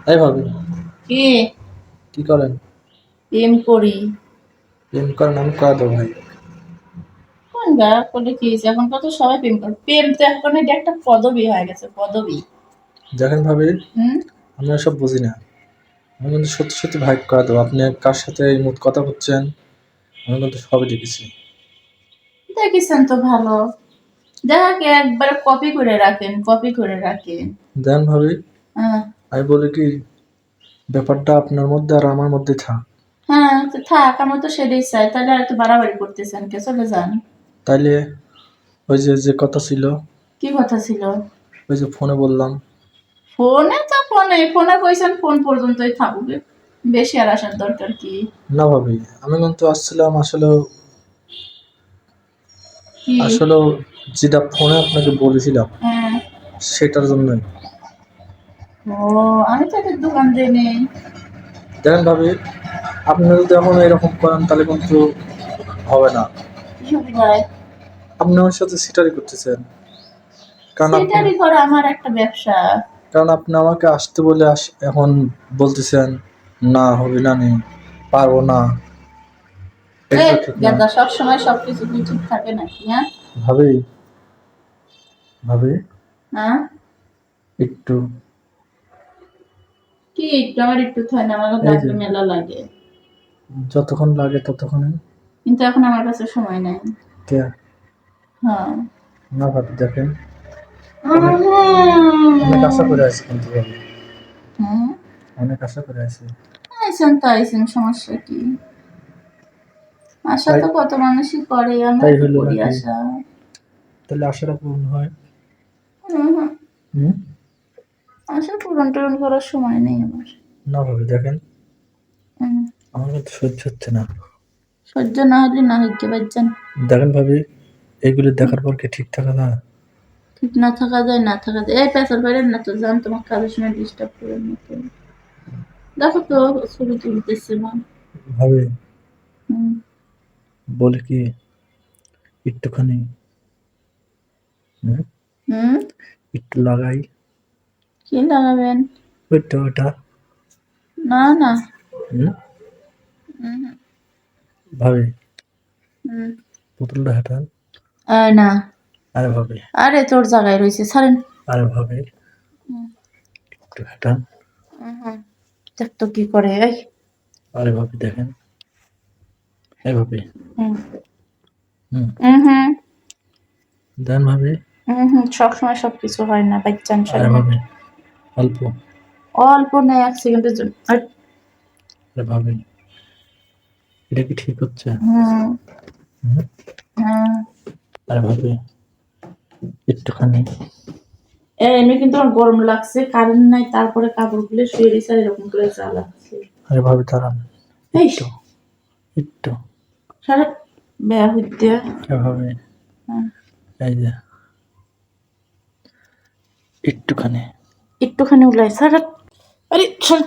তাই ভাবি কি কি করেন? প্রেম করি? প্রেম করেন, আমি করা দেবো ভাই। কোন গা করলে কি হয়েছে? এখন কত সবাই প্রেম করে। প্রেম তো এখন এটা একটা পদবি হয়ে গেছে, পদবি। দেখেন ভাবি, হুম। আমি সব বুঝি না। আমি কিন্তু সত্যি সত্যি ভাই করা দেবো। আপনি কার সাথে এই মুহূর্তে কথা বলছেন, আমি কিন্তু সবই দেখেছি। দেখেছেন তো ভালো। দেখাকে একবারে কপি করে রাখেন, কপি করে রাখেন। দেখেন ভাবি, হ্যাঁ। আমি বলি কি, ব্যাপারটা আপনার মধ্যে আর আমার মধ্যে থাক। হ্যাঁ, তো থাক, আমরা তো সেটাই চাই। তাহলে আর একটু বাড়াবাড়ি করতেছেন কে? চলে যান। তাইলে ওই যে যে কথা ছিল, কি কথা ছিল? ওই যে ফোনে বললাম। ফোনে তো ফোনে ফোনে কইছেন ফোন পর্যন্তই থাকবে। বেশি আর আসার দরকার কি? না ভাবি, আমি কিন্তু আসছিলাম আসলে, কি? আসলে যেটা ফোনে আপনাকে বলেছিলাম হ্যাঁ। সেটার জন্যই। ও, আমি তো এদের দোকান দিই নেই। দেখেন ভাবি, আপনি যদি এখন এরকম করেন তাহলে কিন্তু হবে না। কি হবে ভাই? আপনি আমার সাথে সিটারি করতেছেন। কারণ আপনি সেটারই করা আমার একটা ব্যবসা। কারণ আপনি আমাকে আসতে বলে এখন বলতেছেন না, হবে না, নেই পারবো না। এটা এ তো ঠিক না। গেদা, সবসময় সবকিছু কি ঠিক থাকে নাকি? হ্যাঁ। ভাবি, ভাবি হ্যাঁ। একটু, কি একটু? আমার একটু হয় না, আমার এই যে লাগবে, মেলা লাগে। যতক্ষণ লাগে ততক্ষণে। কিন্তু এখন আমার কাছে সময় নাই। কে? হ্যাঁ। না ভাবি দেখেন, অনেক অনেক আশা হুম। করে আছি কিন্তু ভাবি, হুম। অনেক আশা করে আছি। আইসেন তো আইসেন, সমস্যা কি? আশা তাই তো কত মানুষই করে, তাই আমরাও তো হইলো করি নাকি? আশা। তাহলে আশাটা পূরণ হয়? হুম হুম। হুম। আশা পূরণ টুরণ করার সময় নেই আমার। না ভাবি দেখেন, হুম। আমার কিন্তু সহ্য হচ্ছে না। সহ্য না হলে না হইতে পারছেন। দেখেন ভাবি, এইগুলো দেখার পর কি ঠিক থাকা যায়? ঠিক না থাকা যায়, না থাকা যায়। এই পেছাল পারেন না তো, যান তোমার কাজের সময় ডিস্টার্ব করেন না তো। দেখো তো, ছবি তুলতেছে মা। ভাবি হুম। বলে কি, একটুখানি, হুম, হুম। একটু লাগাই। কি লাগাবেন? ওই তো ওটা। না না। হুম। হুম। ভাবি হুম। পুতুলটা হাঁটান। না। আরে ভাবি, আরে তোর জায়গায় রয়েছে, ছাড়েন। আরে ভাবি হুম। একটু হাঁটান। হুম। দেখ তো কি করে, এই। আরে ভাবি দেখেন, এই ভাবি। হুম। হুম। হুম হুম। দেন ভাবি। হুম হুম, সবসময় সবকিছু হয় না, বাচ্চান আরে সরেন ভাবি একটু। অল্প। অল্প নেই, 1 সেকেন্ডের জন্য আরে ভাবি, এটা কি ঠিক হচ্ছে? হুম। হুম। হ্যাঁ। আরে ভাবি একটুখানি। এমনি কিন্তু আমার গরম লাগছে, কারেন্ট নাই, তারপরে কাপড় খুলে শুয়ে দিয়েছে আর এরকম করে জ্বালাচ্ছে। আরে ভাবি দাঁড়ান, এই একটু, একটু। সারা বেয়া হইতে। আরে ভাবি, হ্যাঁ। এই যে একটুখানি। একটুখানি উলাই সারা। আরে ছাড়।